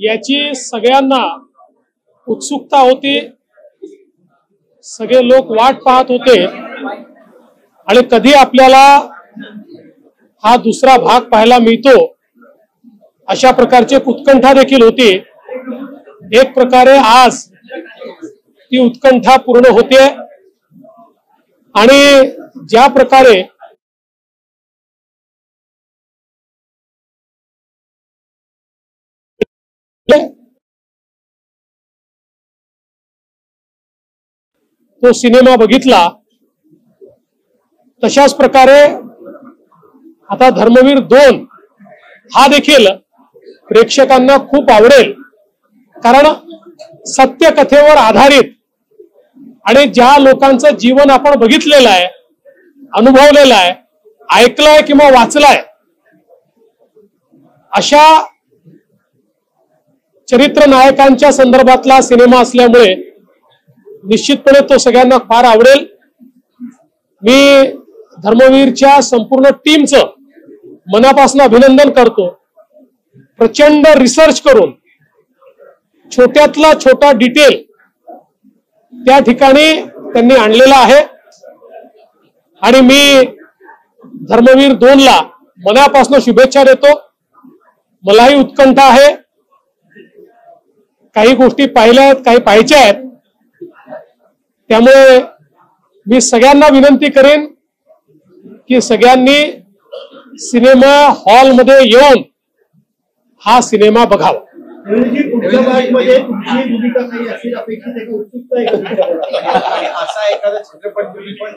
याची सगळ्यांना उत्सुकता होती। सगळे लोक वाट पाहत होते आणि कधी आपल्याला हा दुसरा भाग पाहायला मिळतो अशा प्रकारची उत्कंठा देखील होती। एक प्रकारे आज ती उत्कंठा पूर्ण होते आणि ज्या प्रकारे तो सिनेमा बघितला तशाच प्रकारे आता धर्मवीर 2 हा देखील प्रेक्षकांना खूप आवडेल, कारण सत्य कथेवर आधारित आणि ज्या लोकांचं जीवन आपण बघितलेलं आहे, अनुभवलेलं आहे, ऐकलंय किंवा वाचलंय अशा चरित्र नायकांच्या संदर्भातला सिनेमा असल्यामुळे निश्चितपणे तो सगळ्यांना फार आवडेल। मी धर्मवीरच्या संपूर्ण टीमचं मनापासून अभिनंदन करतो। प्रचंड रिसर्च करून छोट्यातला छोटा डिटेल त्या ठिकाणी त्यांनी आणलेला आहे आणि मी धर्मवीर 2 ला मनापासून शुभेच्छा देतो। मलाही उत्कंठा आहे, काही गोष्टी पाहिल्या आहेत, काही पाहायच्या आहेत, त्यामुळे मी सगळ्यांना विनंती करेन की सगळ्यांनी सिनेमा हॉल मध्ये येऊन हा सिनेमा बघावा। पुढच्या भागामध्ये तुमची भूमिका काही असेल अपेक्षित आहे, उत्सुकता आहे असा एखादा चित्रपट तुम्ही पण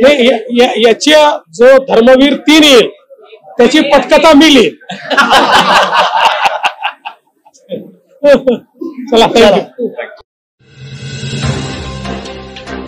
नाही, याच्या जो धर्मवीर 3 येईल त्याची पटकथा मी लिहिन। चला, थँक्यू।